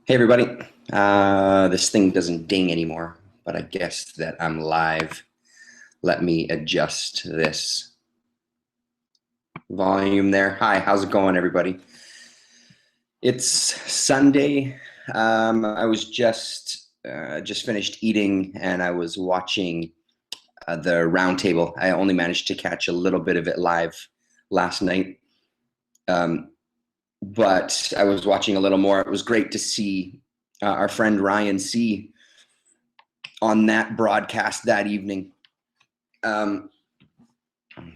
Hey everybody. This thing doesn't ding anymore, but I guess that I'm live. Let me adjust this volume there. Hi, how's it going, everybody? It's Sunday. I was just finished eating, and I was watching the roundtable. I only managed to catch a little bit of it live last night, um, but I was watching a little more. It was great to see our friend Ryan C on that broadcast that evening. Um,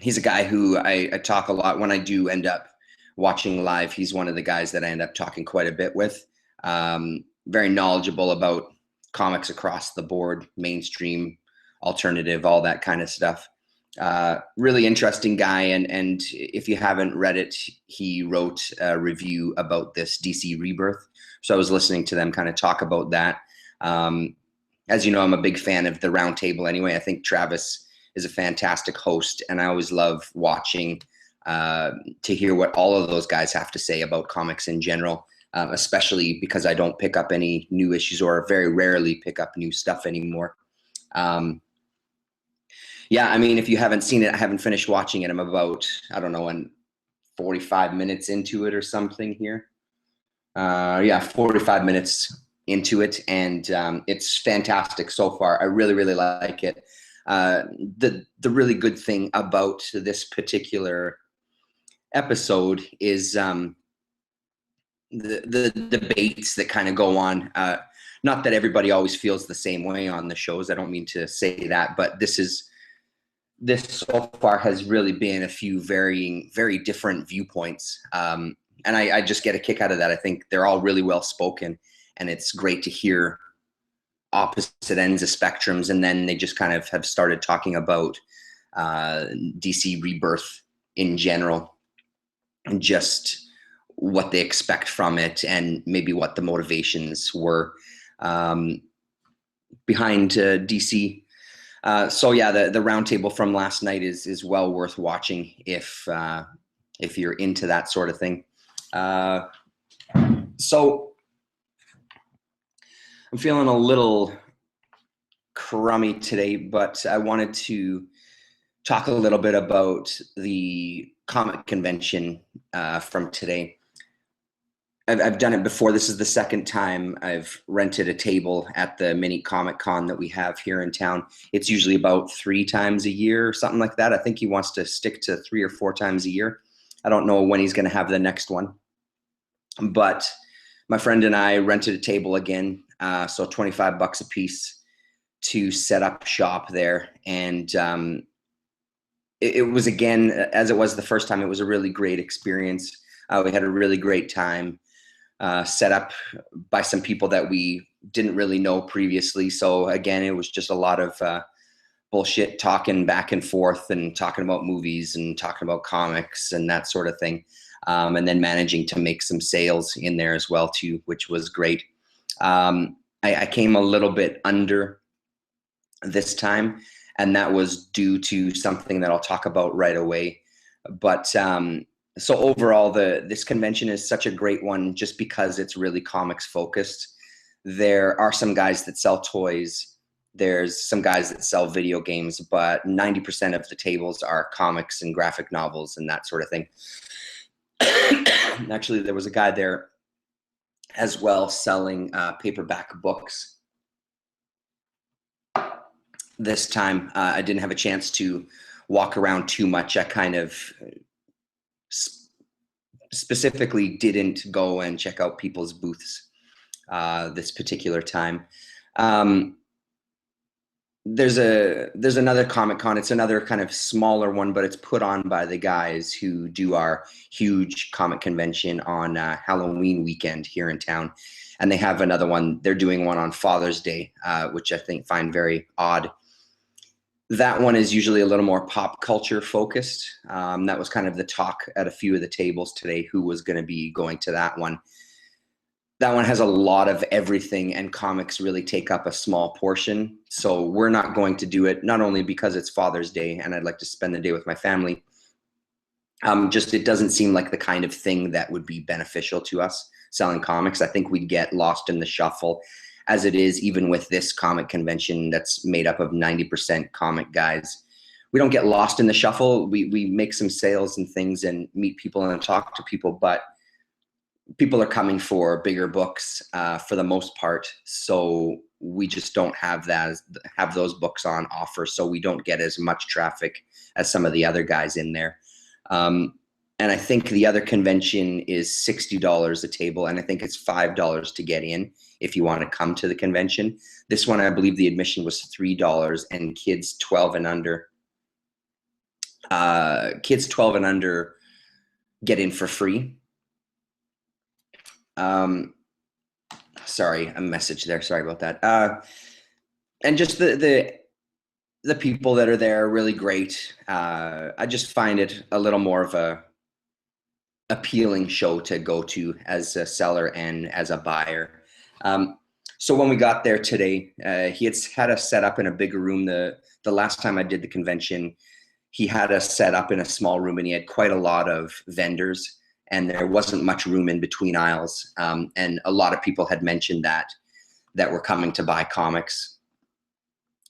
he's a guy who I talk a lot when I do end up watching live. He's one of the guys that I end up talking quite a bit with. Very knowledgeable about comics across the board, mainstream, alternative, all that kind of stuff. Really interesting guy, and if you haven't read it, he wrote a review about this DC Rebirth. So I was listening to them kind of talk about that. As you know, I'm a big fan of the roundtable anyway. I think Travis is a fantastic host, and I always love watching to hear what all of those guys have to say about comics in general, especially because I don't pick up any new issues or very rarely pick up new stuff anymore. Yeah, I mean, if you haven't seen it, I haven't finished watching it. I'm about, I don't know, 45 minutes into it or something here. Yeah, 45 minutes into it, and it's fantastic so far. I really, really like it. The really good thing about this particular episode is the debates that kind of go on. Not that everybody always feels the same way on the shows. I don't mean to say that, but this so far has really been a few varying, very different viewpoints. And I just get a kick out of that. I think they're all really well spoken, and it's great to hear opposite ends of spectrums. And then they just kind of have started talking about DC Rebirth in general, and just what they expect from it, and maybe what the motivations were behind DC. So yeah, the roundtable from last night is well worth watching if you're into that sort of thing. So I'm feeling a little crummy today, but I wanted to talk a little bit about the comic convention from today. I've done it before. This is the second time I've rented a table at the mini Comic Con that we have here in town. It's usually about 3 times a year or something like that. I think he wants to stick to 3 or 4 times a year. I don't know when he's going to have the next one. But my friend and I rented a table again, so $25 a piece to set up shop there. And it was, again, as it was the first time, it was a really great experience. We had a really great time. Set up by some people that we didn't really know previously. So again, it was just a lot of bullshit talking back and forth, and talking about movies and talking about comics and that sort of thing. And then managing to make some sales in there as well too, which was great. I came a little bit under this time, and that was due to something that I'll talk about right away. But so overall, this convention is such a great one just because it's really comics focused. There are some guys that sell toys. There's some guys that sell video games, but 90% of the tables are comics and graphic novels and that sort of thing. Actually, there was a guy there as well selling paperback books. This time, I didn't have a chance to walk around too much. I kind of specifically didn't go and check out people's booths this particular time. There's another Comic Con. It's another kind of smaller one, but it's put on by the guys who do our huge comic convention on Halloween weekend here in town. And they have another one. They're doing one on Father's Day, which I find very odd. That one is usually a little more pop culture focused. That was kind of the talk at a few of the tables today, who was going to be going to that one. That one has a lot of everything, and comics really take up a small portion. So we're not going to do it, not only because it's Father's Day and I'd like to spend the day with my family, Just it doesn't seem like the kind of thing that would be beneficial to us selling comics. I think we'd get lost in the shuffle as it is, even with this comic convention that's made up of 90% comic guys. We don't get lost in the shuffle. We make some sales and things and meet people and talk to people, but people are coming for bigger books for the most part. So we just don't have those books on offer. So we don't get as much traffic as some of the other guys in there. And I think the other convention is $60 a table, and I think it's $5 to get in if you want to come to the convention. This one, I believe the admission was $3, and kids 12 and under get in for free. Sorry, a message there. Sorry about that. And just the people that are there are really great. I just find it a little more of a appealing show to go to as a seller and as a buyer. So when we got there today, he had us set up in a bigger room. The last time I did the convention, he had us set up in a small room, and he had quite a lot of vendors, and there wasn't much room in between aisles. And a lot of people had mentioned that were coming to buy comics.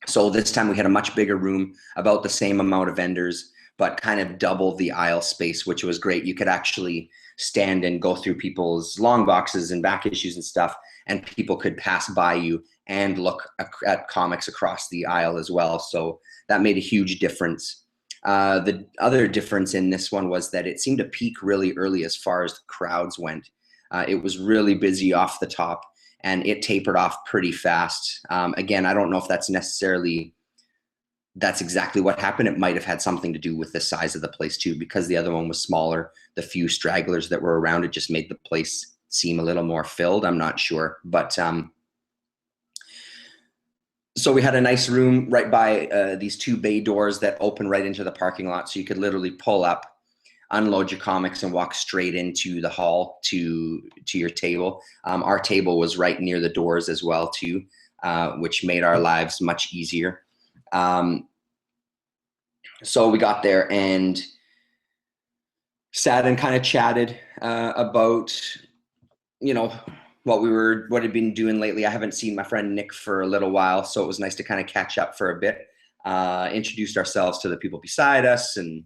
So this time we had a much bigger room, about the same amount of vendors, but kind of double the aisle space, which was great. You could actually stand and go through people's long boxes and back issues and stuff, and people could pass by you and look at comics across the aisle as well. So that made a huge difference. The other difference in this one was that it seemed to peak really early as far as the crowds went. It was really busy off the top, and it tapered off pretty fast. Again, I don't know if that's exactly what happened. It might have had something to do with the size of the place too, because the other one was smaller. The few stragglers that were around it just made the place seem a little more filled. I'm not sure, but so we had a nice room right by these two bay doors that open right into the parking lot. So you could literally pull up, unload your comics, and walk straight into the hall to your table. Our table was right near the doors as well too, which made our lives much easier. So we got there and sat and kind of chatted about, what had been doing lately. I haven't seen my friend Nick for a little while, so it was nice to kind of catch up for a bit. Introduced ourselves to the people beside us, and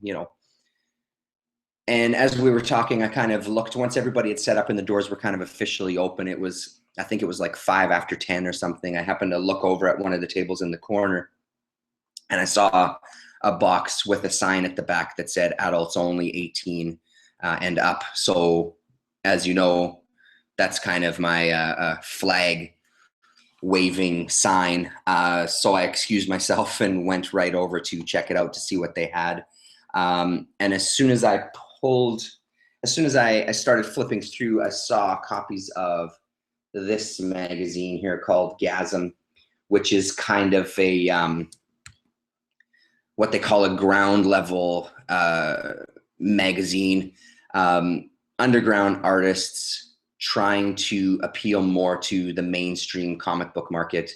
and as we were talking, I kind of looked, once everybody had set up and the doors were kind of officially open, I think it was like 5 after 10 or something. I happened to look over at one of the tables in the corner, and I saw a box with a sign at the back that said adults only, 18 and up. So as you know, that's kind of my flag waving sign. So I excused myself and went right over to check it out to see what they had. And as soon as I started flipping through, I saw copies of this magazine here called Gasm, which is kind of a what they call a ground level magazine. Underground artists trying to appeal more to the mainstream comic book market.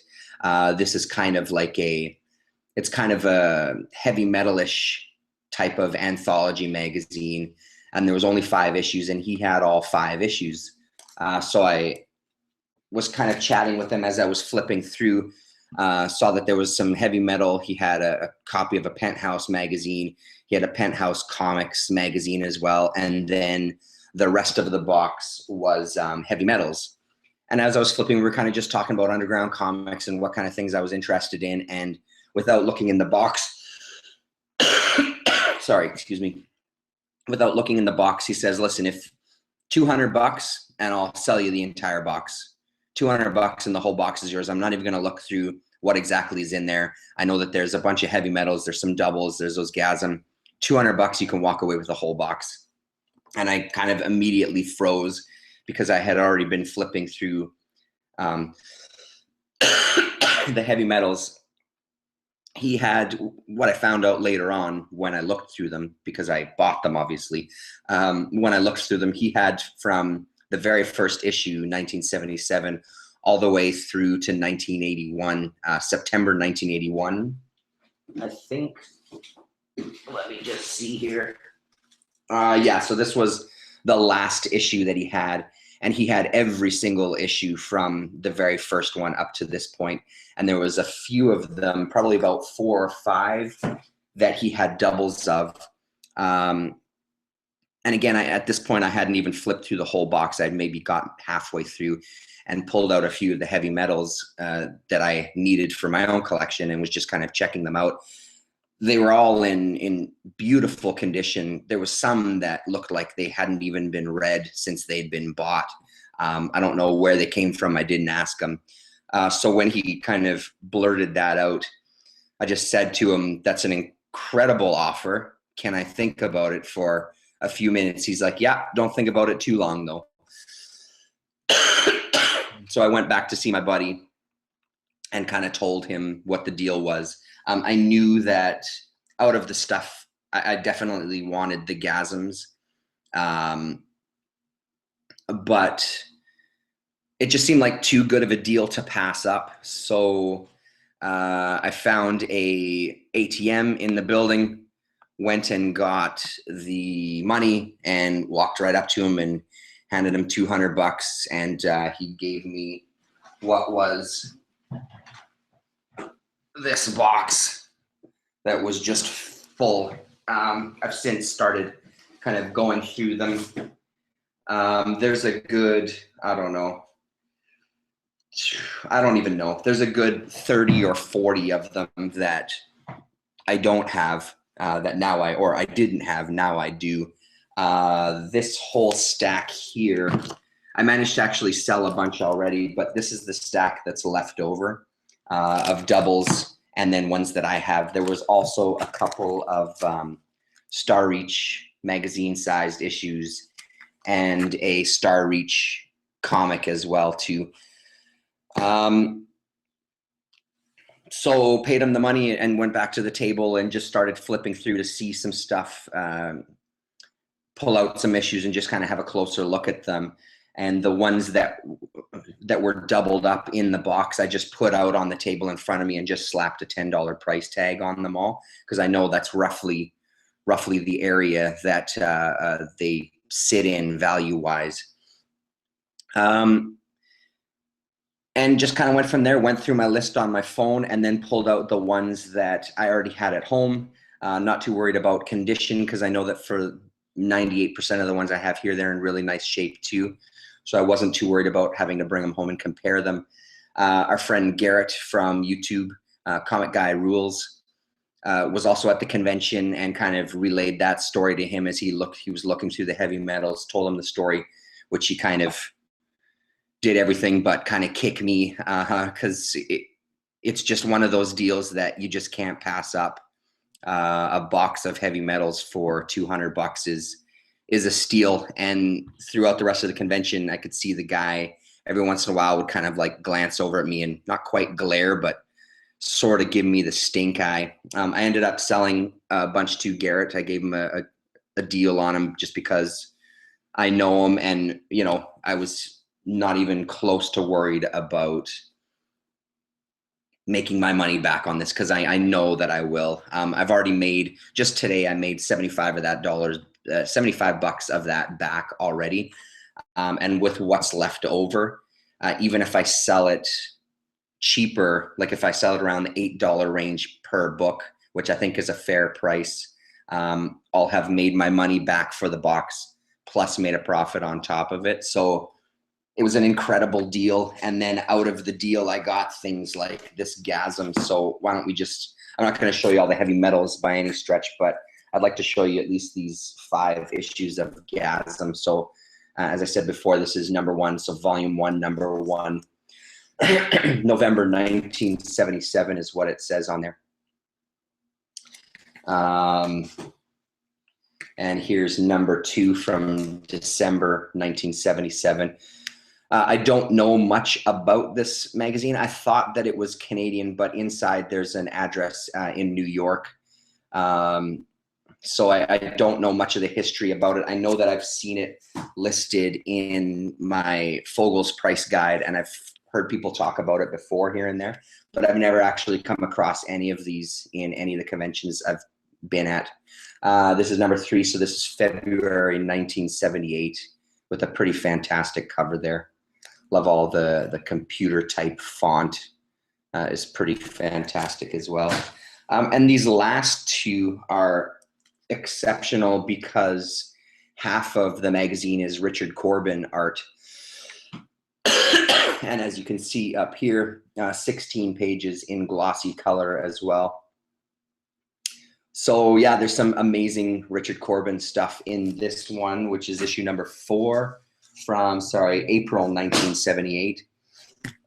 This is kind of like it's kind of a heavy metalish type of anthology magazine. And there was only 5 issues, and he had all 5 issues. So I was kind of chatting with him as I was flipping through, saw that there was some heavy metal. He had a copy of a Penthouse magazine. He had a Penthouse Comics magazine as well. And then the rest of the box was heavy metals. And as I was flipping, we were kind of just talking about underground comics and what kind of things I was interested in. And without looking in the box, sorry, excuse me. Without looking in the box, he says, listen, if $200 and I'll sell you the entire box. $200 and the whole box is yours. I'm not even going to look through what exactly is in there. I know that there's a bunch of heavy metals. There's some doubles. There's those Gasm. $200, you can walk away with the whole box. And I kind of immediately froze because I had already been flipping through the heavy metals. He had, what I found out later on when I looked through them, because I bought them obviously, when I looked through them, he had from the very first issue, 1977, all the way through to 1981, September 1981, I think. Let me just see here. Yeah, so this was the last issue that he had, and he had every single issue from the very first one up to this point. And there was a few of them, probably about 4 or 5, that he had doubles of. Um, and again, at this point, I hadn't even flipped through the whole box. I'd maybe got halfway through and pulled out a few of the heavy metals that I needed for my own collection and was just kind of checking them out. They were all in beautiful condition. There was some that looked like they hadn't even been read since they'd been bought. I don't know where they came from. I didn't ask him. So when he kind of blurted that out, I just said to him, "That's an incredible offer. Can I think about it for a few minutes?" He's like, "Yeah, don't think about it too long though." So I went back to see my buddy and kind of told him what the deal was. I knew that out of the stuff, I definitely wanted the Gasms, but it just seemed like too good of a deal to pass up. So I found a ATM in the building, went and got the money and walked right up to him and handed him $200, and he gave me what was this box that was just full. I've since started kind of going through them. There's a good, I don't even know. There's a good 30 or 40 of them that I don't have, that now I didn't have, now I do. This whole stack here, I managed to actually sell a bunch already, but this is the stack that's left over of doubles and then ones that I have. There was also a couple of Star Reach magazine-sized issues and a Star Reach comic as well too. So paid him the money and went back to the table and just started flipping through to see some stuff, pull out some issues and just kind of have a closer look at them. And the ones that were doubled up in the box, I just put out on the table in front of me and just slapped a $10 price tag on them all, because I know that's roughly the area that they sit in value-wise. And just kind of went from there, went through my list on my phone and then pulled out the ones that I already had at home. Not too worried about condition, because I know that for 98% of the ones I have here, they're in really nice shape too. So I wasn't too worried about having to bring them home and compare them. Our friend Garrett from YouTube, Comic Guy Rules, was also at the convention and kind of relayed that story to him as he was looking through the heavy metals, told him the story, which he kind of did everything but kind of kick me, because it's just one of those deals that you just can't pass up. A box of heavy metals for $200 is a steal. And throughout the rest of the convention, I could see the guy every once in a while would kind of like glance over at me and not quite glare, but sort of give me the stink eye. I ended up selling a bunch to Garrett. I gave him a deal on him just because I know him, and I was not even close to worried about making my money back on this, because I know that I will. I've already made, just today, I made $75 of that back already. And with what's left over, even if I sell it cheaper, like if I sell it around the $8 range per book, which I think is a fair price, I'll have made my money back for the box, plus made a profit on top of it. So it was an incredible deal. And then out of the deal, I got things like this Gasm. So why don't we I'm not going to show you all the heavy metals by any stretch, but I'd like to show you at least these 5 issues of Gasm. So as I said before, this is number 1. So volume 1, number 1, November 1977 is what it says on there. And here's number 2 from December 1977. I don't know much about this magazine. I thought that it was Canadian, but inside there's an address in New York. So I don't know much of the history about it. I know that I've seen it listed in my Fogel's price guide, and I've heard people talk about it before here and there, but I've never actually come across any of these in any of the conventions I've been at. This is number 3, so this is February 1978 with a pretty fantastic cover there. Love all the computer type font. Is pretty fantastic as well. And these last 2 are exceptional because half of the magazine is Richard Corbin art. And as you can see up here, 16 pages in glossy color as well. So yeah, there's some amazing Richard Corbin stuff in this one, which is issue number 4 from, April 1978.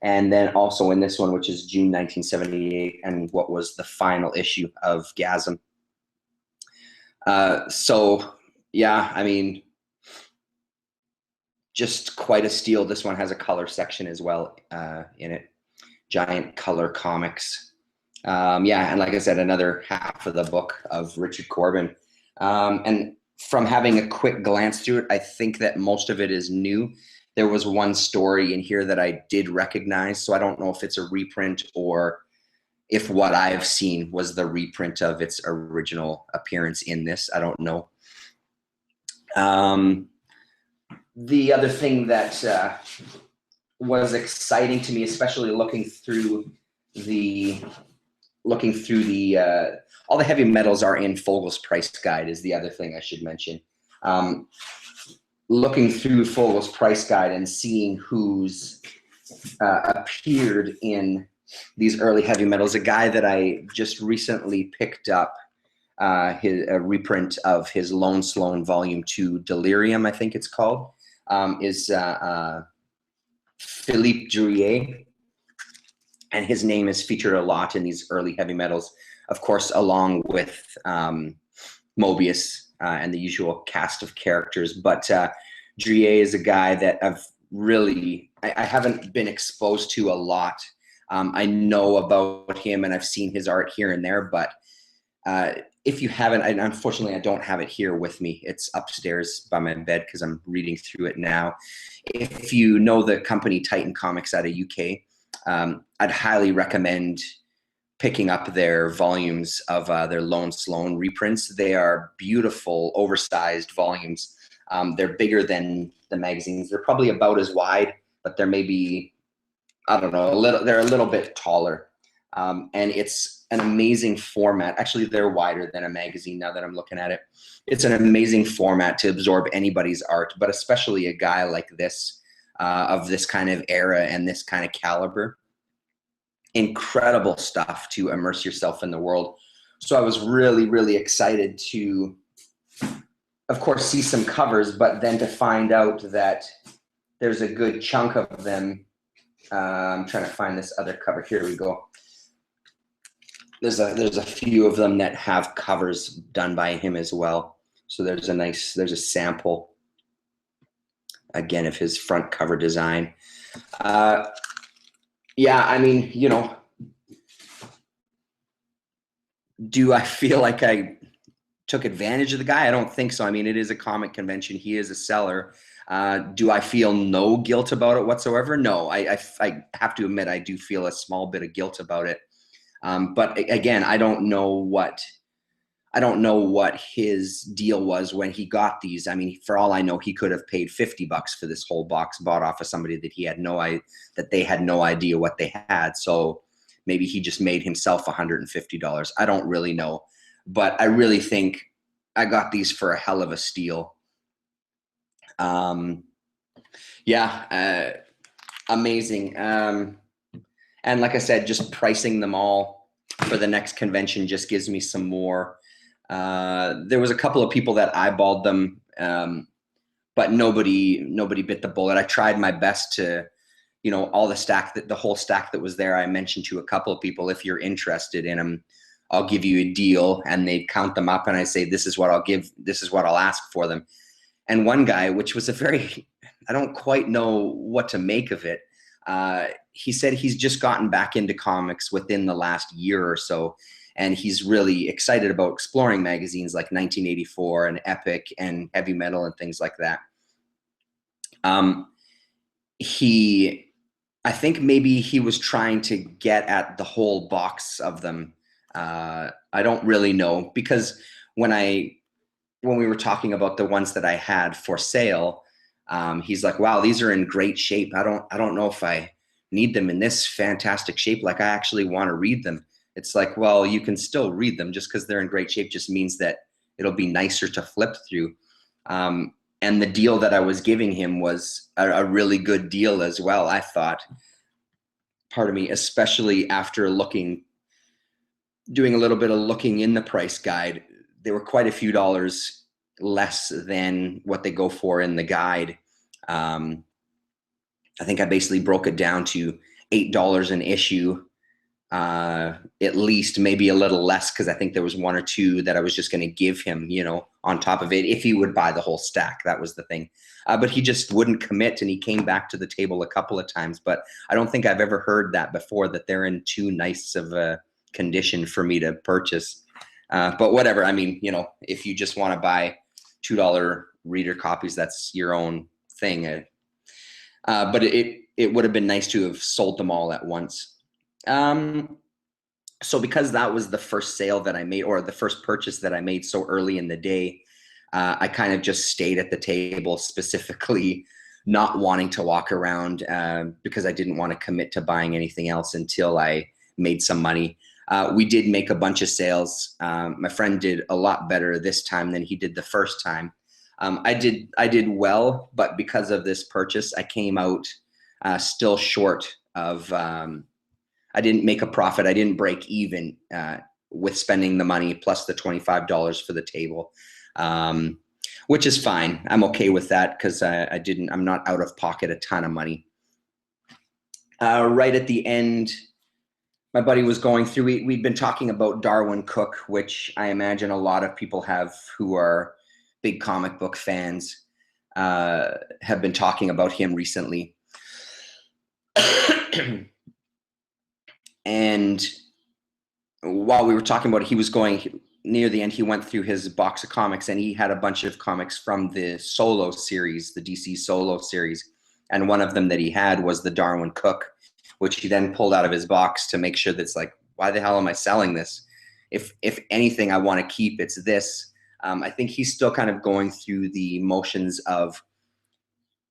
And then also in this one, which is June 1978, and what was the final issue of Gasm. So yeah, I mean, just quite a steal. This one has a color section as well in it. Giant Color Comics. Yeah, and like I said, another half of the book of Richard Corbin. And from having a quick glance through it, I think that most of it is new. There was one story in here that I did recognize, so I don't know if it's a reprint or if what I've seen was the reprint of its original appearance in this. I don't know. The other thing that was exciting to me, especially looking through the all the heavy metals are in Fogel's price guide, is the other thing I should mention. Looking through Fogel's price guide and seeing who's appeared in these early heavy metals, a guy that I just recently picked up a reprint of his Lone Sloan Volume 2 Delirium, I think it's called, is Philippe Drouillet. And his name is featured a lot in these early heavy metals, of course, along with Mobius and the usual cast of characters. But Drouillet is a guy that I've really, I haven't been exposed to a lot. I know about him and I've seen his art here and there, but if you haven't, unfortunately, I don't have it here with me. It's upstairs by my bed because I'm reading through it now. If you know the company Titan Comics out of UK, I'd highly recommend picking up their volumes of their Lone Sloan reprints. They are beautiful, oversized volumes. They're bigger than the magazines. They're probably about as wide, but they're maybe, I don't know, they're a little bit taller. And it's an amazing format. Actually, they're wider than a magazine now that I'm looking at it. It's an amazing format to absorb anybody's art, but especially a guy like this, of this kind of era and this kind of caliber. Incredible stuff to immerse yourself in the world. So I was really, really excited to, of course, see some covers, but then to find out that there's a good chunk of them. I'm trying to find this other cover. Here we go. There's a few of them that have covers done by him as well. So there's a sample again of his front cover design. Yeah, I mean, you know, do I feel like I took advantage of the guy? I don't think so. I mean, it is a comic convention. He is a seller. Do I feel no guilt about it whatsoever? No, I have to admit, I do feel a small bit of guilt about it. But again, I don't know what his deal was when he got these. I mean, for all I know, he could have paid $50 for this whole box, bought off of somebody that they had no idea what they had. So maybe he just made himself $150. I don't really know, but I really think I got these for a hell of a steal. Yeah, amazing. And like I said, just pricing them all for the next convention just gives me some more. There was a couple of people that eyeballed them, but nobody bit the bullet. I tried my best to, you know, the whole stack that was there, I mentioned to a couple of people, if you're interested in them, I'll give you a deal, and they'd count them up and I say, this is what I'll give, this is what I'll ask for them. And one guy, which was I don't quite know what to make of it. He said he's just gotten back into comics within the last year or so, and he's really excited about exploring magazines like 1984 and Epic and Heavy Metal and things like that. I think maybe he was trying to get at the whole box of them I don't really know, because when we were talking about the ones that I had for sale, he's like, wow, these are in great shape. I don't know if I need them in this fantastic shape. Like, I actually want to read them. It's like, well, you can still read them. Just because they're in great shape just means that it'll be nicer to flip through. And the deal that I was giving him was a really good deal as well, I thought. Pardon me, especially after doing a little bit of looking in the price guide. They were quite a few dollars less than what they go for in the guide. I think I basically broke it down to $8 an issue, at least, maybe a little less, because I think there was one or two that I was just going to give him, on top of it, if he would buy the whole stack. That was the thing. But he just wouldn't commit, and he came back to the table a couple of times. But I don't think I've ever heard that before, that they're in too nice of a condition for me to purchase. But whatever. I mean, if you just want to buy $2 reader copies, that's your own thing. But it would have been nice to have sold them all at once. So because that was the first sale that I made, or the first purchase that I made so early in the day, I kind of just stayed at the table, specifically not wanting to walk around, because I didn't want to commit to buying anything else until I made some money. We did make a bunch of sales. My friend did a lot better this time than he did the first time. I did well, but because of this purchase, I came out still short of. I didn't make a profit. I didn't break even with spending the money plus the $25 for the table, which is fine. I'm okay with that, because I'm not out of pocket a ton of money. Right at the end, my buddy was going through. We'd been talking about Darwyn Cooke, which I imagine a lot of people who are big comic book fans have been talking about him recently. And while we were talking about it, he was going near the end. He went through his box of comics, and he had a bunch of comics from the Solo series, the DC Solo series. And one of them that he had was the Darwyn Cooke, which he then pulled out of his box to make sure that's like, why the hell am I selling this? If anything I want to keep, it's this. I think he's still kind of going through the motions of,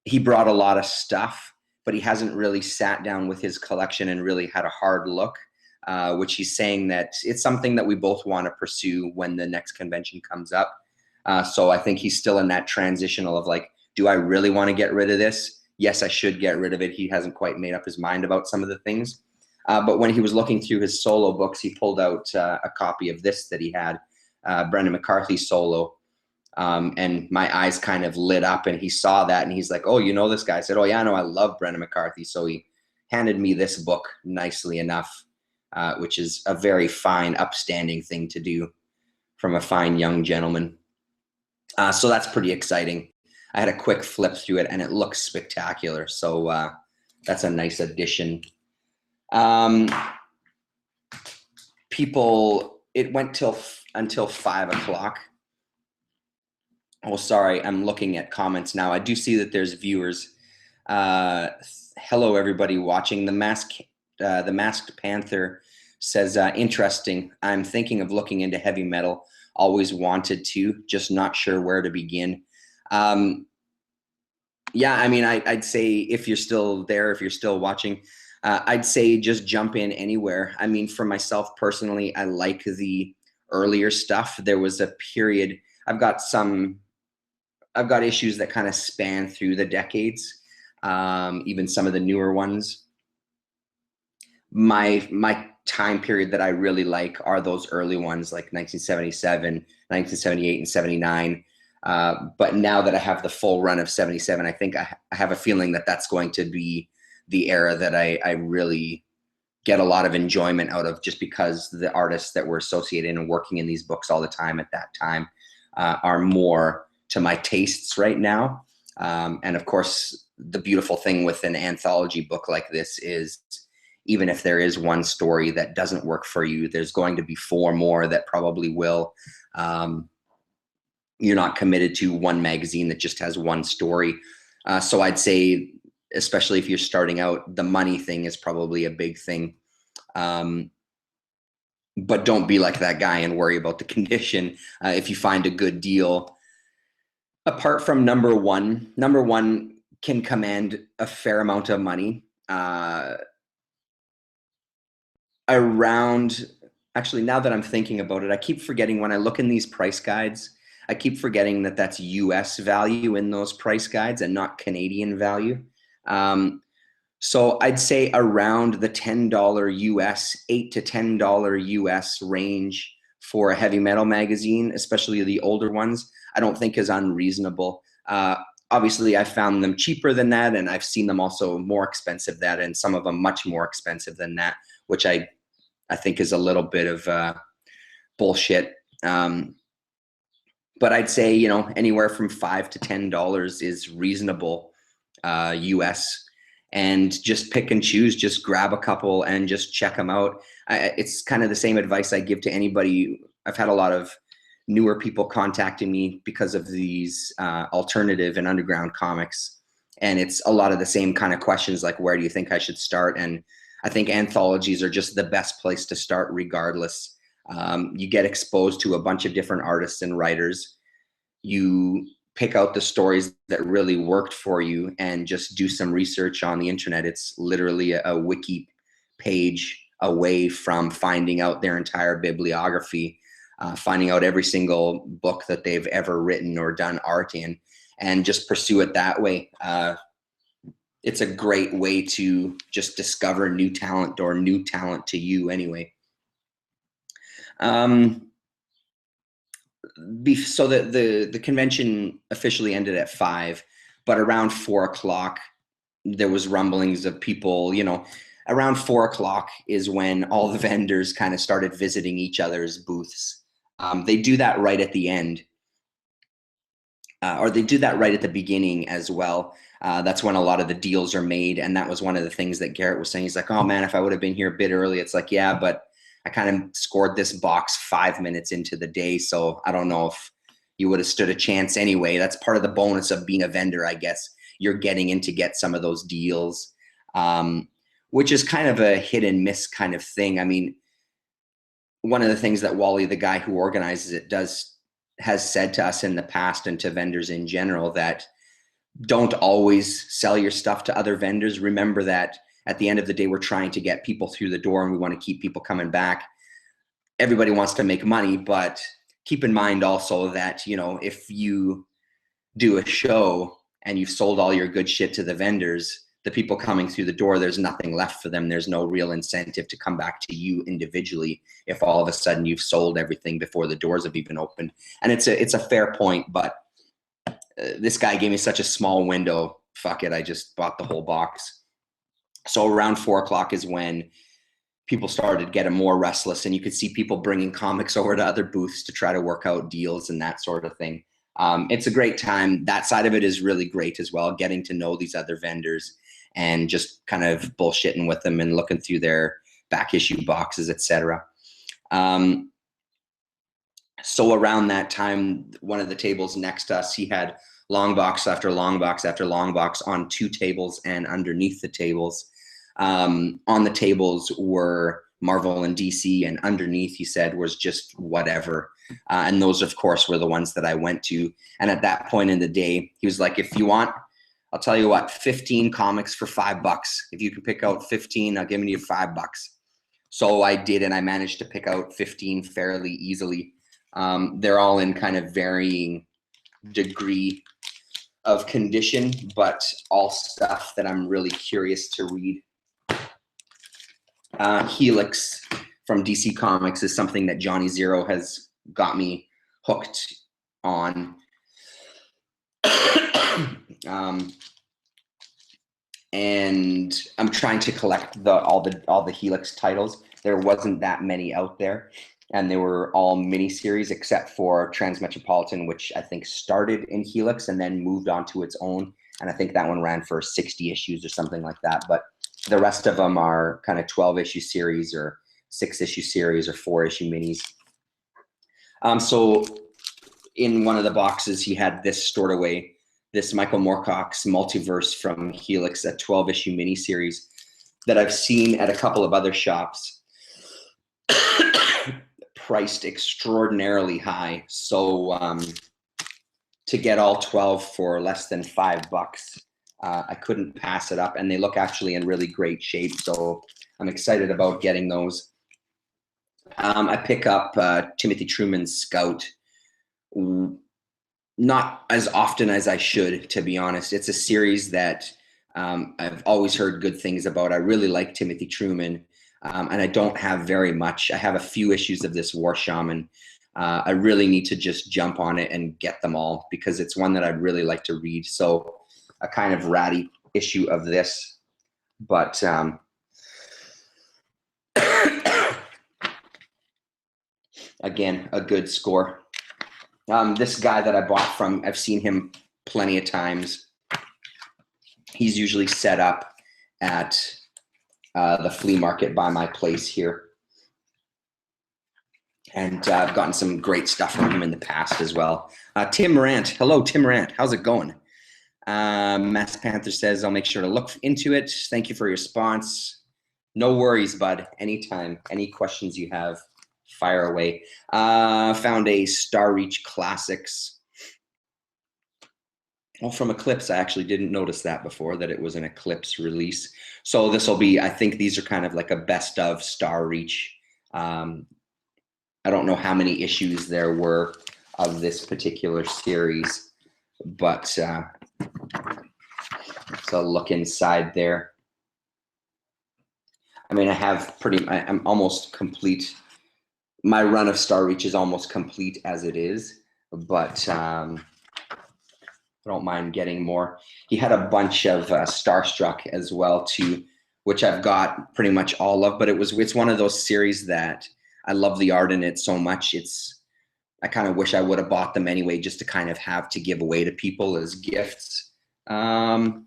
he brought a lot of stuff, but he hasn't really sat down with his collection and really had a hard look, which he's saying that it's something that we both want to pursue when the next convention comes up. So I think he's still in that transitional of like, do I really want to get rid of this? Yes, I should get rid of it. He hasn't quite made up his mind about some of the things. But when he was looking through his Solo books, he pulled out a copy of this that he had, Brendan McCarthy Solo. And my eyes kind of lit up, and he saw that, and he's like, oh, you know this guy? I said, oh yeah, no, I love Brendan McCarthy. So he handed me this book nicely enough, which is a very fine, upstanding thing to do from a fine young gentleman. So that's pretty exciting. I had a quick flip through it, and it looks spectacular. So that's a nice addition. It went until 5 o'clock. Oh, sorry, I'm looking at comments now. I do see that there's viewers. Hello, everybody watching. The Masked Panther says, interesting. I'm thinking of looking into heavy metal. Always wanted to, just not sure where to begin. Yeah, I mean, I'd say if you're still there, if you're still watching, I'd say just jump in anywhere. I mean, for myself personally, I like the earlier stuff. There was a period, I've got issues that kind of span through the decades, even some of the newer ones. My time period that I really like are those early ones, like 1977, 1978, and 79. But now that I have the full run of 77, I think I have a feeling that that's going to be the era that I really get a lot of enjoyment out of, just because the artists that were associated and working in these books all the time at that time are more to my tastes right now. And of course, the beautiful thing with an anthology book like this is, even if there is one story that doesn't work for you, there's going to be 4 more that probably will. You're not committed to one magazine that just has one story. So I'd say, especially if you're starting out, the money thing is probably a big thing. but don't be like that guy and worry about the condition. If you find a good deal, apart from number one can command a fair amount of money. Actually, now that I'm thinking about it, I keep forgetting when I look in these price guides, I keep forgetting that that's US value in those price guides and not Canadian value. So I'd say around the $10 US, $8 to $10 US range for a heavy metal magazine, especially the older ones, I don't think is unreasonable. Obviously, I found them cheaper than that, and I've seen them also more expensive than that, and some of them much more expensive than that, which I think is a little bit of bullshit. But I'd say, you know, anywhere from $5 to $10 is reasonable US. And just pick and choose, just grab a couple and just check them out. It's kind of the same advice I give to anybody. I've had a lot of newer people contacting me because of these alternative and underground comics. And it's a lot of the same kind of questions, like, where do you think I should start? And I think anthologies are just the best place to start regardless. You get exposed to a bunch of different artists and writers. You pick out the stories that really worked for you and just do some research on the internet. It's literally a wiki page away from finding out their entire bibliography, finding out every single book that they've ever written or done art in, and just pursue it that way. It's a great way to just discover new talent, or new talent to you anyway. So the convention officially ended at 5, but around 4 o'clock, there was rumblings of people, you know, around 4 o'clock is when all the vendors kind of started visiting each other's booths. They do that right at the end, or they do that right at the beginning as well. That's when a lot of the deals are made. And that was one of the things that Garrett was saying. He's like, oh man, if I would have been here a bit early. It's like, yeah, but I kind of scored this box 5 minutes into the day. So I don't know if you would have stood a chance anyway. That's part of the bonus of being a vendor, I guess. You're getting in to get some of those deals, which is kind of a hit and miss kind of thing. I mean, one of the things that Wally, the guy who organizes it, has said to us in the past, and to vendors in general, that don't always sell your stuff to other vendors. Remember that at the end of the day, we're trying to get people through the door and we want to keep people coming back. Everybody wants to make money, but keep in mind also that, you know, if you do a show and you've sold all your good shit to the vendors, the people coming through the door, there's nothing left for them. There's no real incentive to come back to you individually if all of a sudden you've sold everything before the doors have even opened. And it's a fair point, but this guy gave me such a small window. Fuck it, I just bought the whole box. So around 4 o'clock is when people started getting more restless, and you could see people bringing comics over to other booths to try to work out deals and that sort of thing. It's a great time. That side of it is really great as well, getting to know these other vendors and just kind of bullshitting with them and looking through their back issue boxes, etc. So around that time, one of the tables next to us, he had long box after long box after long box on 2 tables and underneath the tables. On the tables were Marvel and DC, and underneath, he said, was just whatever. And those, of course, were the ones that I went to. And at that point in the day, he was like, if you want, I'll tell you what, 15 comics for $5. If you can pick out 15, I'll give you $5. So I did, and I managed to pick out 15 fairly easily. They're all in kind of varying degree of condition, but all stuff that I'm really curious to read. Helix from DC Comics is something that Johnny Zero has got me hooked on. And I'm trying to collect all the Helix titles. There wasn't that many out there, and they were all miniseries except for Transmetropolitan, which I think started in Helix and then moved on to its own. And I think that one ran for 60 issues or something like that. But the rest of them are kind of 12-issue series or 6-issue series or 4-issue minis. So in one of the boxes, he had this stored away, this Michael Moorcock's Multiverse from Helix, a 12-issue miniseries that I've seen at a couple of other shops. priced extraordinarily high. So to get all 12 for less than $5, I couldn't pass it up, and they look actually in really great shape. So I'm excited about getting those. I pick up Timothy Truman's Scout, not as often as I should, to be honest. It's a series that I've always heard good things about. I really like Timothy Truman, and I don't have very much. I have a few issues of this War Shaman. I really need to just jump on it and get them all, because it's one that I'd really like to read. So a kind of ratty issue of this, but again, a good score. This guy that I bought from, I've seen him plenty of times. He's usually set up at the flea market by my place here. And I've gotten some great stuff from him in the past as well. Tim Morant. Hello, Tim Morant. How's it going? Mass Panther says, I'll make sure to look into it. Thank you for your response. No worries, bud. Anytime. Any questions you have, fire away. Found a Star Reach Classics. Well, from Eclipse, I actually didn't notice that before, that it was an Eclipse release. So this will be, I think these are kind of like a best of Star Reach. I don't know how many issues there were of this particular series, but so look inside there. I mean, I'm almost complete. My run of Star Reach is almost complete as it is, but I don't mind getting more. He had a bunch of Starstruck as well too, which I've got pretty much all of, but it's one of those series that I love the art in it so much. I kind of wish I would have bought them anyway, just to kind of have to give away to people as gifts. And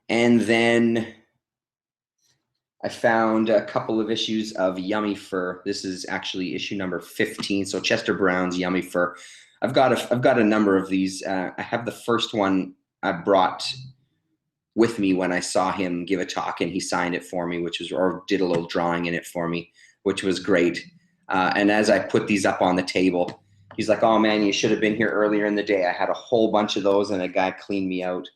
then I found a couple of issues of Yummy Fur. This is actually issue number 15. So Chester Brown's Yummy Fur. I've got a number of these. I have the first one I brought with me when I saw him give a talk, and he signed it for me, or did a little drawing in it for me, which was great. And as I put these up on the table, he's like, "Oh man, you should have been here earlier in the day. I had a whole bunch of those, and a guy cleaned me out."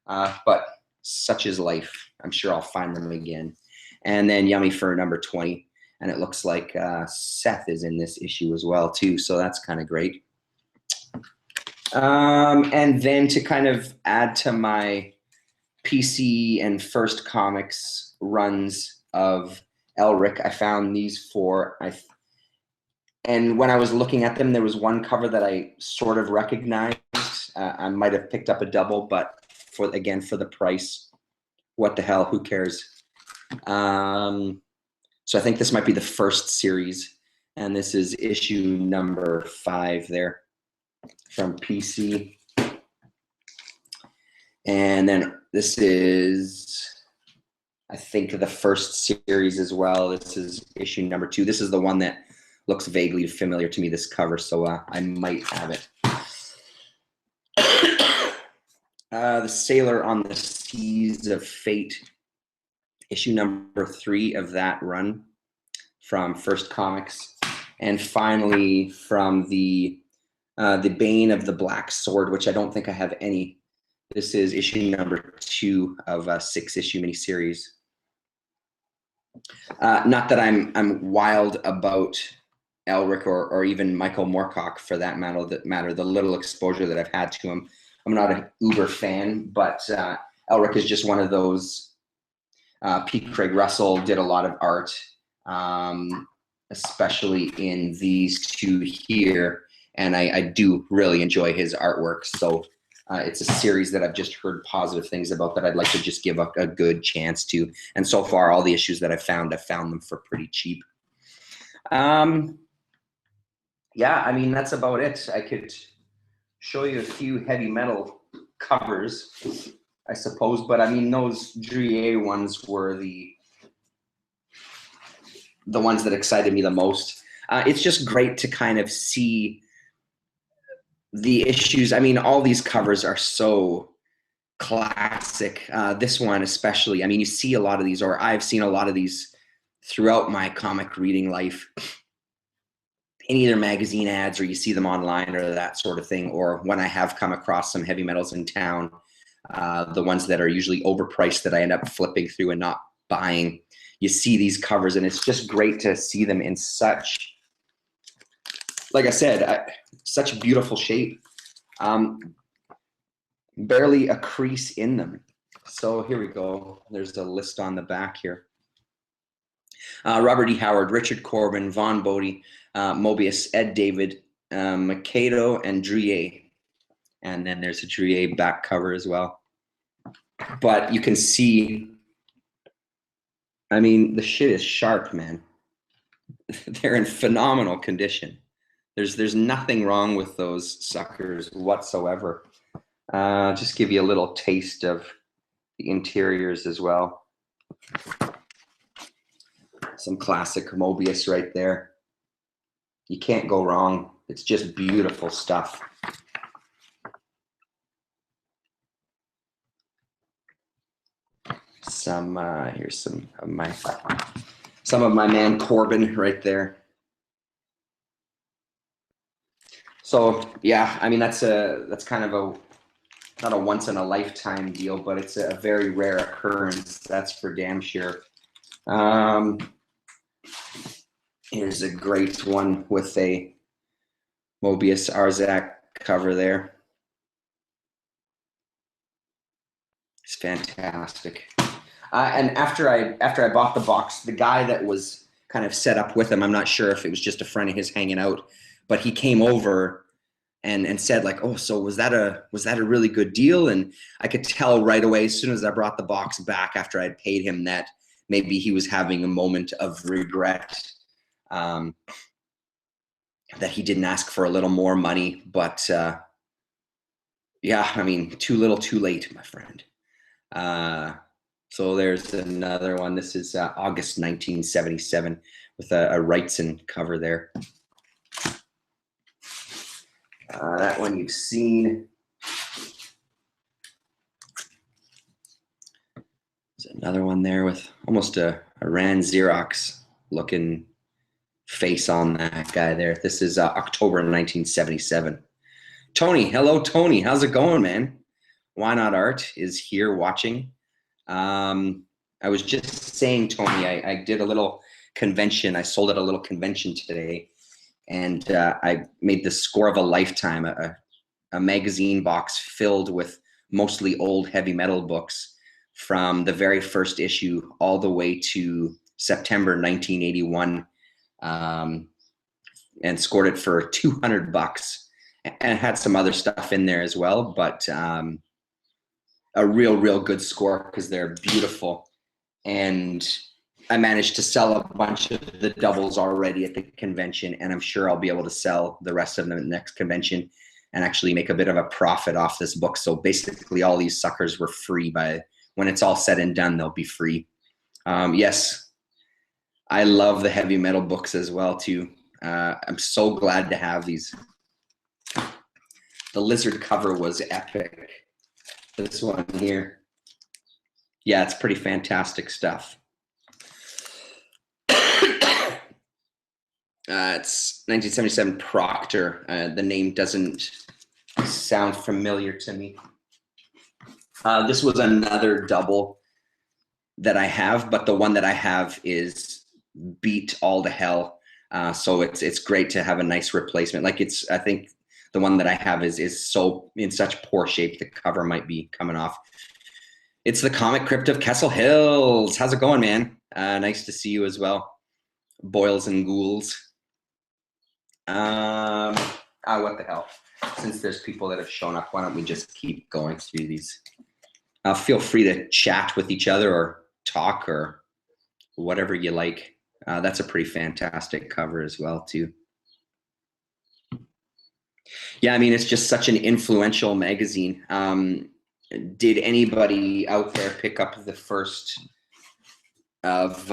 But such is life. I'm sure I'll find them again. And then Yummy Fur number 20, and it looks like Seth is in this issue as well too, so that's kind of great. And then to kind of add to my PC and First Comics runs of Elric, I found these four. And when I was looking at them, there was one cover that I sort of recognized. I might have picked up a double, but for the price, what the hell? Who cares? So I think this might be the first series, and this is issue number 5 there from PC. And then this is, I think, the first series as well. This is issue number 2. This is the one that looks vaguely familiar to me, this cover, so I might have it. The Sailor on the Seas of Fate, issue number 3 of that run from First Comics. And finally, from the Bane of the Black Sword, which I don't think I have any. This is issue number 2 of a 6-issue miniseries. Not that I'm wild about Elric or even Michael Moorcock for that matter. The little exposure that I've had to him, I'm not an uber fan, but Elric is just one of those. P. Craig Russell did a lot of art, especially in these two here, and I do really enjoy his artwork. So it's a series that I've just heard positive things about that I'd like to just give a good chance to. And so far, all the issues that I've found them for pretty cheap. Yeah, I mean, that's about it. I could show you a few heavy metal covers, I suppose, but I mean, those Druyer ones were the ones that excited me the most. It's just great to kind of see the issues. I mean, all these covers are so classic. This one especially, I mean, you see a lot of these, or I've seen a lot of these throughout my comic reading life, in either magazine ads or you see them online or that sort of thing, or when I have come across some heavy metals in town, the ones that are usually overpriced that I end up flipping through and not buying, you see these covers, and it's just great to see them in such, like I said, such beautiful shape. Barely a crease in them. So here we go. There's a list on the back here. Robert E. Howard, Richard Corbin, Vaughn Bodie, Mobius, Ed David, Mikado, and Dryer. And then there's a Dryer back cover as well. But you can see, I mean, the shit is sharp, man. They're in phenomenal condition. There's nothing wrong with those suckers whatsoever. Just give you a little taste of the interiors as well. Some classic Mobius right there. You can't go wrong. It's just beautiful stuff. Here's some of my man Corbin right there. So yeah, I mean that's kind of a, not a once in a lifetime deal, but it's a very rare occurrence. That's for damn sure. Here's a great one with a Mobius Arzak cover there. It's fantastic. And after I bought the box, the guy that was kind of set up with him, I'm not sure if it was just a friend of his hanging out, but he came over and said like, oh, so was that a really good deal? And I could tell right away as soon as I brought the box back after I'd paid him that maybe he was having a moment of regret, that he didn't ask for a little more money. But yeah, I mean, too little, too late, my friend. So there's another one. This is August 1977 with a Wrightson cover there. That one you've seen. There's another one there with almost a Rand Xerox looking face on that guy there. This is October 1977. Tony, hello Tony, how's it going, man? Why Not Art is here watching. I was just saying, Tony, I did a little convention. I sold at a little convention today, and I made the score of a lifetime, a magazine box filled with mostly old heavy metal books from the very first issue all the way to September 1981, and scored it for $200, and it had some other stuff in there as well, but a real good score because they're beautiful. And I managed to sell a bunch of the doubles already at the convention, and I'm sure I'll be able to sell the rest of them at the next convention and actually make a bit of a profit off this book. So basically all these suckers were free. By when it's all said and done, they'll be free. Yes, I love the heavy metal books as well too. I'm so glad to have these. The Lizard cover was epic. This one here. Yeah, it's pretty fantastic stuff. It's 1977 Proctor. The name doesn't sound familiar to me. This was another double that I have, but the one that I have is beat all to hell. So it's great to have a nice replacement. Like I think the one that I have is so in such poor shape the cover might be coming off. It's the Comic Crypt of Kessel Hills. How's it going, man? Nice to see you as well. Boils and ghouls. What the hell? Since there's people that have shown up, why don't we just keep going through these? Feel free to chat with each other or talk or whatever you like. That's a pretty fantastic cover as well, too. Yeah, I mean, it's just such an influential magazine. Did anybody out there pick up the first of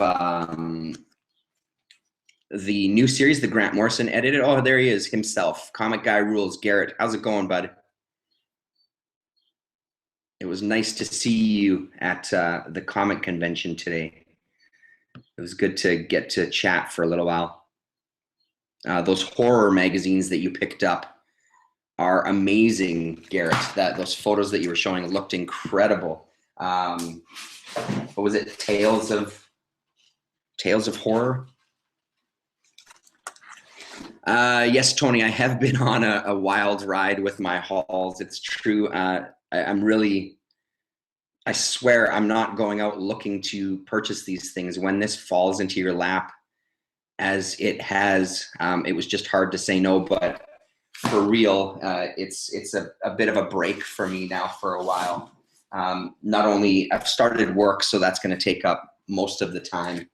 the new series, the Grant Morrison edited? Oh, there he is himself. Comic Guy Rules. Garrett, how's it going, bud? It was nice to see you at the comic convention today. It was good to get to chat for a little while. Those horror magazines that you picked up are amazing, Garrett. Those photos that you were showing looked incredible. What was it? Tales of Horror? Yes, Tony, I have been on a wild ride with my hauls. It's true. I swear I'm not going out looking to purchase these things. When this falls into your lap, as it has, it was just hard to say no, but for real, it's a bit of a break for me now for a while. Not only I've started work, so that's going to take up most of the time.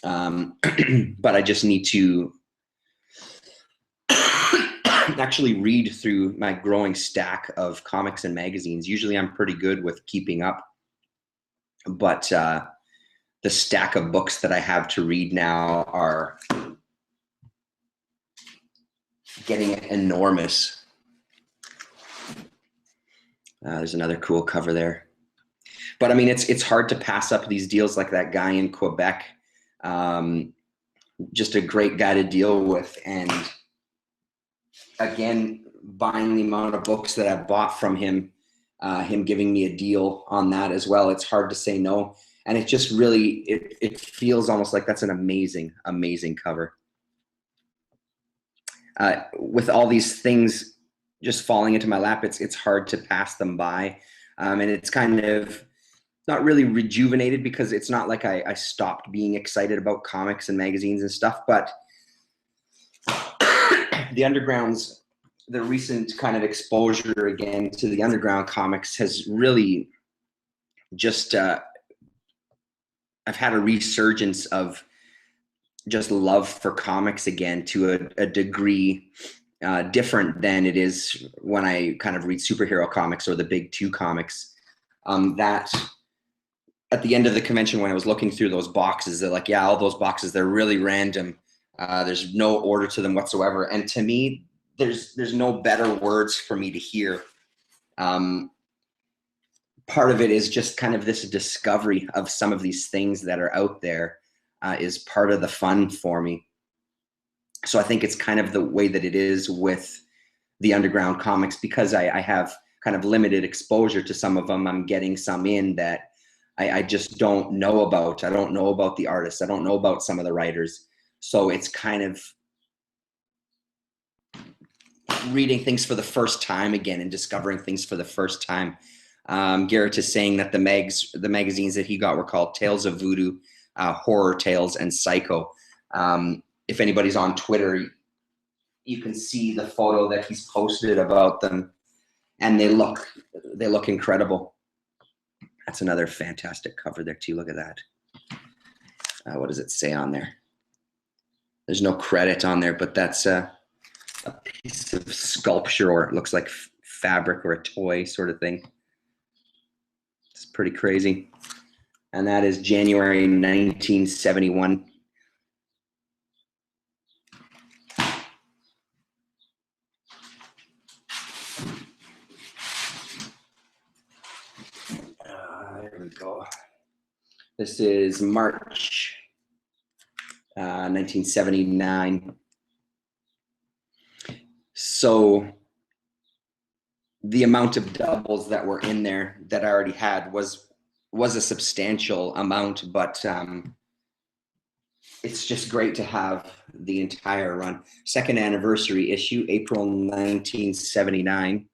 But I just need to actually read through my growing stack of comics and magazines. Usually I'm pretty good with keeping up, but the stack of books that I have to read now are getting enormous. There's another cool cover there. But I mean, it's hard to pass up these deals like that guy in Quebec. Just a great guy to deal with. And again, buying the amount of books that I've bought from him, him giving me a deal on that as well, it's hard to say no. And it just really, it feels almost like that's an amazing, amazing cover. With all these things just falling into my lap, it's hard to pass them by. And it's kind of not really rejuvenated, because it's not like I stopped being excited about comics and magazines and stuff, but the recent kind of exposure again to the underground comics has really just, I've had a resurgence of just love for comics again, to a degree different than it is when I kind of read superhero comics or the big two comics. That at the end of the convention, when I was looking through those boxes, they're like, yeah, all those boxes, they're really random. There's no order to them whatsoever. And to me, there's no better words for me to hear. Part of it is just kind of this discovery of some of these things that are out there is part of the fun for me. So I think it's kind of the way that it is with the underground comics, because I have kind of limited exposure to some of them. I'm getting some in that I just don't know about. I don't know about the artists. I don't know about some of the writers. So it's kind of reading things for the first time again and discovering things for the first time. Garrett is saying that the magazines that he got were called Tales of Voodoo, Horror Tales, and Psycho. If anybody's on Twitter, you can see the photo that he's posted about them, and they look incredible. That's another fantastic cover there too. Look at that. What does it say on there? There's no credit on there, but that's a piece of sculpture, or it looks like fabric or a toy sort of thing. It's pretty crazy. And that is January 1971. There we go. This is March 1979. So the amount of doubles that were in there that I already had was a substantial amount, but it's just great to have the entire run. Second anniversary issue, April 1979.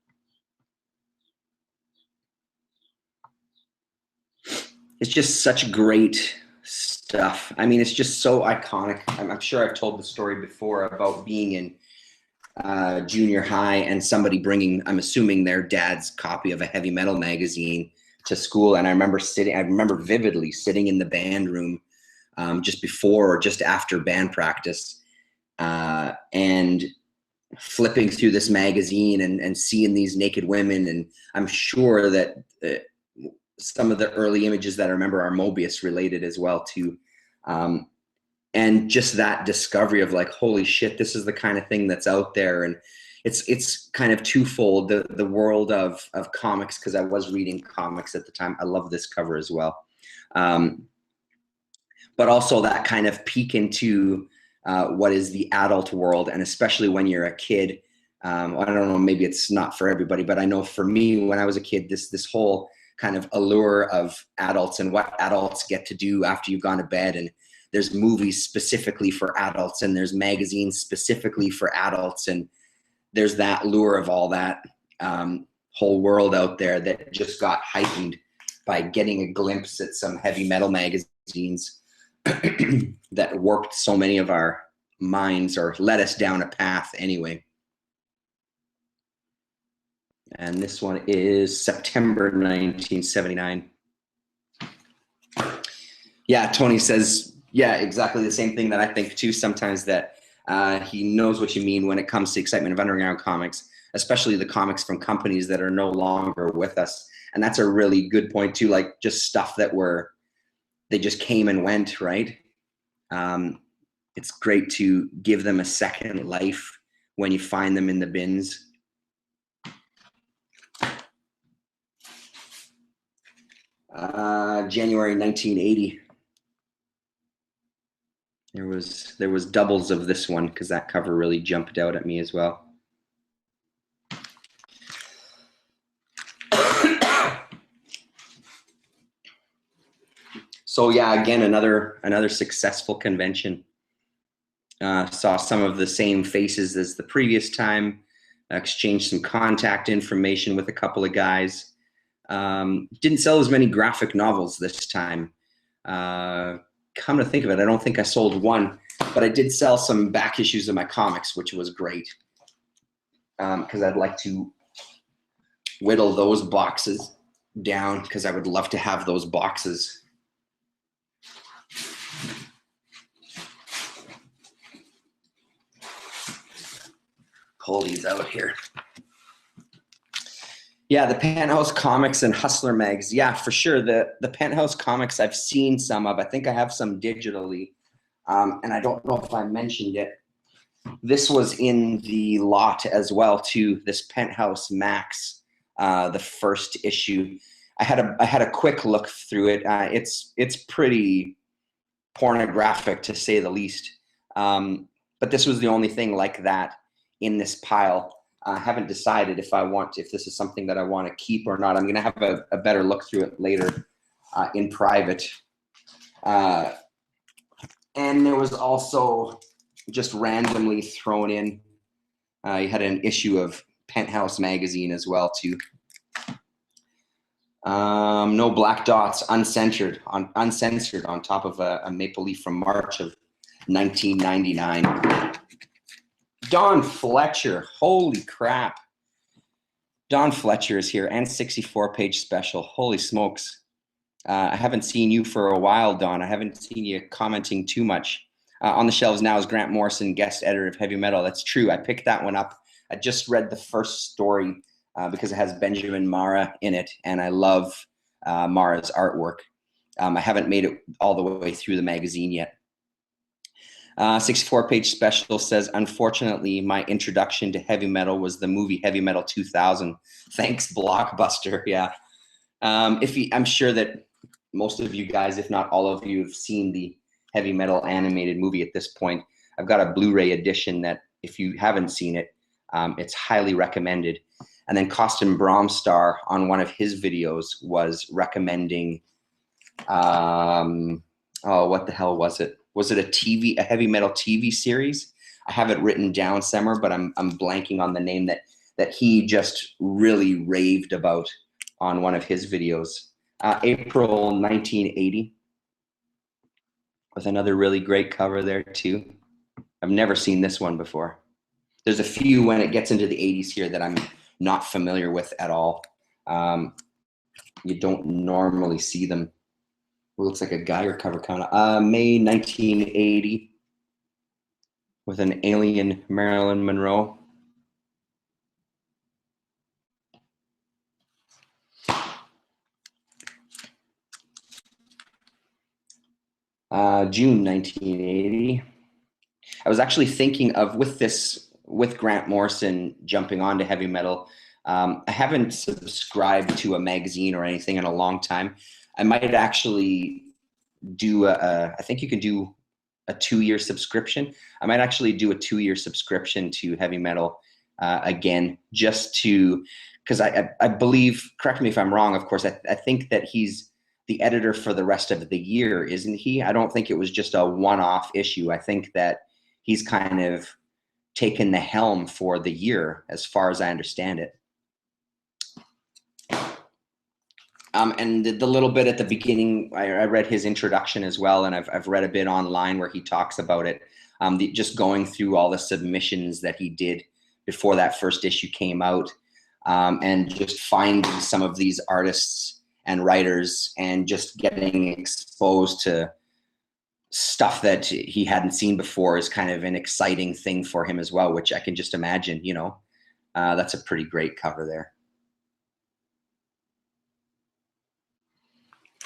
It's just such great stuff. I mean, it's just so iconic. I'm sure I've told the story before about being in junior high and somebody bringing, I'm assuming, their dad's copy of a heavy metal magazine to school. And I remember vividly sitting in the band room just before or just after band practice and flipping through this magazine and seeing these naked women. And I'm sure that some of the early images that I remember are Mobius related as well too. And just that discovery of like, holy shit, this is the kind of thing that's out there. And it's kind of twofold, the world of comics, because I was reading comics at the time. I love this cover as well. but also that kind of peek into what is the adult world, and especially when you're a kid. I don't know, maybe it's not for everybody, but I know for me, when I was a kid, this whole kind of allure of adults and what adults get to do after you've gone to bed. And there's movies specifically for adults, and there's magazines specifically for adults. And there's that lure of all that whole world out there that just got heightened by getting a glimpse at some heavy metal magazines that warped so many of our minds, or led us down a path anyway. And this one is September 1979. Yeah, Tony says, yeah, exactly the same thing that I think too sometimes, that he knows what you mean when it comes to excitement of underground comics, especially the comics from companies that are no longer with us. And that's a really good point too, like just stuff that they just came and went, right? It's great to give them a second life when you find them in the bins. January 1980. There was doubles of this one because that cover really jumped out at me as well. So yeah, again, another successful convention. Saw some of the same faces as the previous time. Exchanged some contact information with a couple of guys. Didn't sell as many graphic novels this time. Come to think of it, I don't think I sold one, but I did sell some back issues of my comics, which was great, because I'd like to whittle those boxes down, because I would love to have those boxes. Pull these out here. Yeah, the Penthouse comics and Hustler mags. Yeah, for sure. The Penthouse comics, I've seen some of. I think I have some digitally, and I don't know if I mentioned it. This was in the lot as well too. This Penthouse Max, the first issue. I had a quick look through it. It's pretty pornographic to say the least. But this was the only thing like that in this pile. I haven't decided if this is something that I want to keep or not. I'm going to have a better look through it later in private. And there was also just randomly thrown in, you had an issue of Penthouse magazine as well too. No black dots, uncensored on top of a maple leaf from March of 1999. Don Fletcher, holy crap. Don Fletcher is here, and 64-page special. Holy smokes. I haven't seen you for a while, Don. I haven't seen you commenting too much. On the shelves now is Grant Morrison, guest editor of Heavy Metal. That's true. I picked that one up. I just read the first story because it has Benjamin Marra in it, and I love Marra's artwork. I haven't made it all the way through the magazine yet. 64-page special says, unfortunately, my introduction to heavy metal was the movie Heavy Metal 2000. Thanks, Blockbuster. Yeah. I'm sure that most of you guys, if not all of you, have seen the Heavy Metal animated movie at this point. I've got a Blu-ray edition that, if you haven't seen it, it's highly recommended. And then Costin Bromstar on one of his videos was recommending, what the hell was it? Was it a Heavy Metal TV series? I have it written down somewhere, but I'm blanking on the name that he just really raved about on one of his videos. April 1980, with another really great cover there too. I've never seen this one before. There's a few when it gets into the 80s here that I'm not familiar with at all. You don't normally see them. It looks like a Geiger cover kind of. May 1980, with an alien Marilyn Monroe. June 1980. I was actually thinking of, with Grant Morrison jumping onto heavy metal, I haven't subscribed to a magazine or anything in a long time. I might actually I think you can do a 2-year subscription. I might actually do a 2-year subscription to Heavy Metal again, just to, because I believe, correct me if I'm wrong, of course, I think that he's the editor for the rest of the year, isn't he? I don't think it was just a one-off issue. I think that he's kind of taken the helm for the year, as far as I understand it. And the little bit at the beginning, I read his introduction as well, and I've read a bit online where he talks about it. Just going through all the submissions that he did before that first issue came out, and just finding some of these artists and writers and just getting exposed to stuff that he hadn't seen before is kind of an exciting thing for him as well, which I can just imagine, that's a pretty great cover there.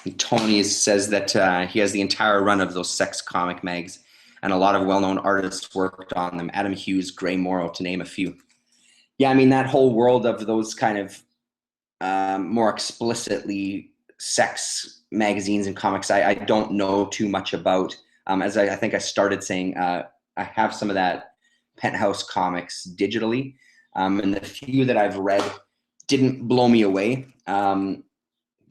And Tony says that he has the entire run of those sex comic mags, and a lot of well-known artists worked on them. Adam Hughes, Gray Morrow, to name a few. Yeah, I mean, that whole world of those kind of more explicitly sex magazines and comics, I don't know too much about. As I think I started saying, I have some of that Penthouse comics digitally, and the few that I've read didn't blow me away.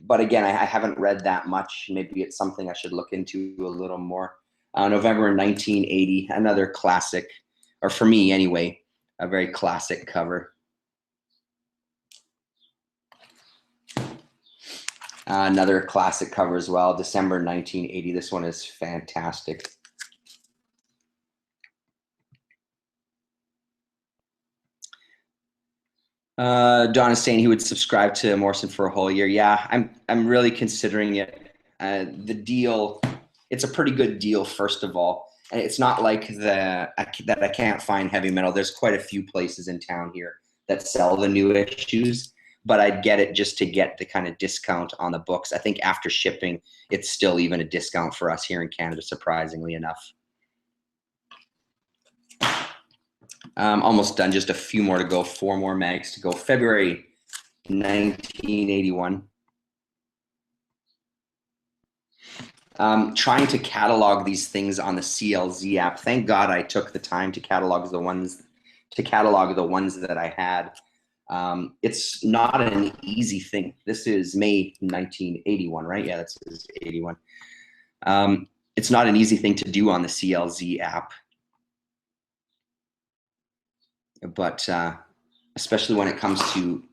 But again, I haven't read that much. Maybe it's something I should look into a little more. November 1980, another classic, or for me anyway, a very classic cover. Another classic cover as well, December 1980. This one is fantastic. Don is saying he would subscribe to Morrison for a whole year. Yeah, I'm really considering it. The deal, it's a pretty good deal, first of all. And it's not like that I can't find Heavy Metal. There's quite a few places in town here that sell the new issues, but I'd get it just to get the kind of discount on the books. I think after shipping, it's still even a discount for us here in Canada, surprisingly enough. Almost done, just a few more to go, 4 more mags to go. February 1981. Trying to catalog these things on the CLZ app. Thank God I took the time to catalog the ones that I had. It's not an easy thing. This is May 1981, right? Yeah, that's 81. It's not an easy thing to do on the CLZ app. But especially when it comes to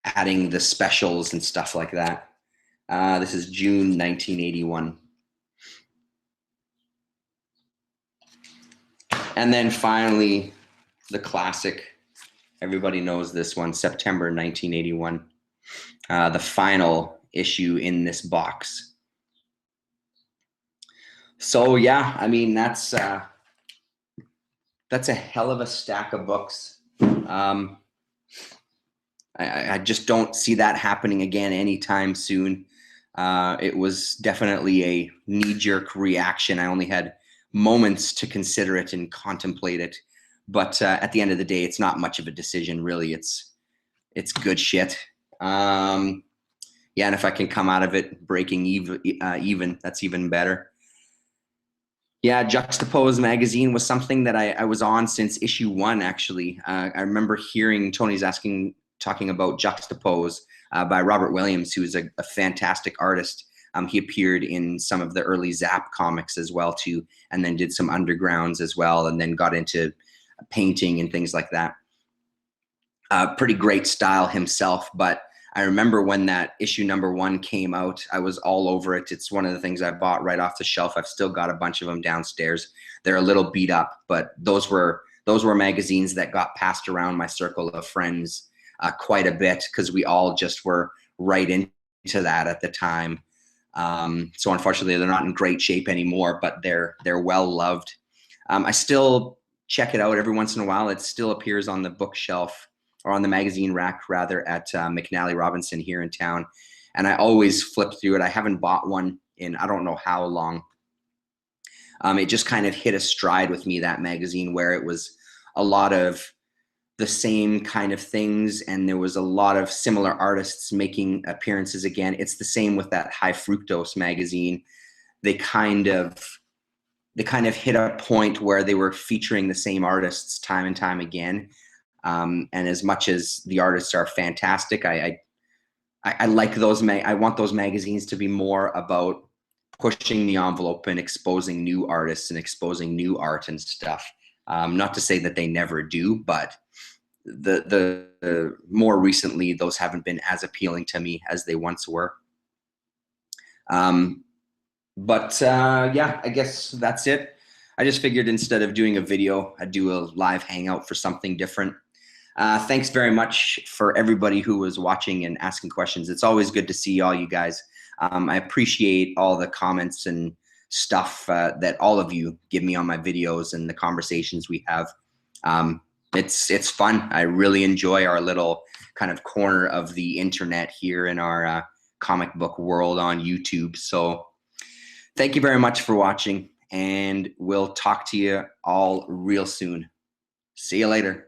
adding the specials and stuff like that. This is June 1981. And then finally, the classic. Everybody knows this one, September 1981. The final issue in this box. So yeah, I mean, that's a hell of a stack of books. I just don't see that happening again anytime soon. It was definitely a knee-jerk reaction. I only had moments to consider it and contemplate it. But at the end of the day, it's not much of a decision, really. It's good shit. Yeah, and if I can come out of it breaking even, that's even better. Yeah, Juxtapose magazine was something that I was on since issue 1, actually. I remember hearing Tony's talking about Juxtapose by Robert Williams, who is a fantastic artist. He appeared in some of the early Zap comics as well, too, and then did some undergrounds as well, and then got into painting and things like that. Pretty great style himself, but I remember when that issue number 1 came out, I was all over it. It's one of the things I bought right off the shelf. I've still got a bunch of them downstairs. They're a little beat up, but those were magazines that got passed around my circle of friends quite a bit, because we all just were right into that at the time. So unfortunately, they're not in great shape anymore, but they're well loved. I still check it out every once in a while. It still appears on the bookshelf, or on the magazine rack rather, at McNally Robinson here in town. And I always flip through it. I haven't bought one in I don't know how long. It just kind of hit a stride with me, that magazine, where it was a lot of the same kind of things, and there was a lot of similar artists making appearances again. It's the same with that High Fructose magazine. they kind of hit a point where they were featuring the same artists time and time again. And as much as the artists are fantastic, I like those. I want those magazines to be more about pushing the envelope and exposing new artists and exposing new art and stuff. Not to say that they never do, but the more recently, those haven't been as appealing to me as they once were. Yeah, I guess that's it. I just figured instead of doing a video, I'd do a live hangout for something different. Thanks very much for everybody who was watching and asking questions. It's always good to see all you guys. I appreciate all the comments and stuff that all of you give me on my videos and the conversations we have. It's fun. I really enjoy our little kind of corner of the internet here in our comic book world on YouTube. So thank you very much for watching, and we'll talk to you all real soon. See you later.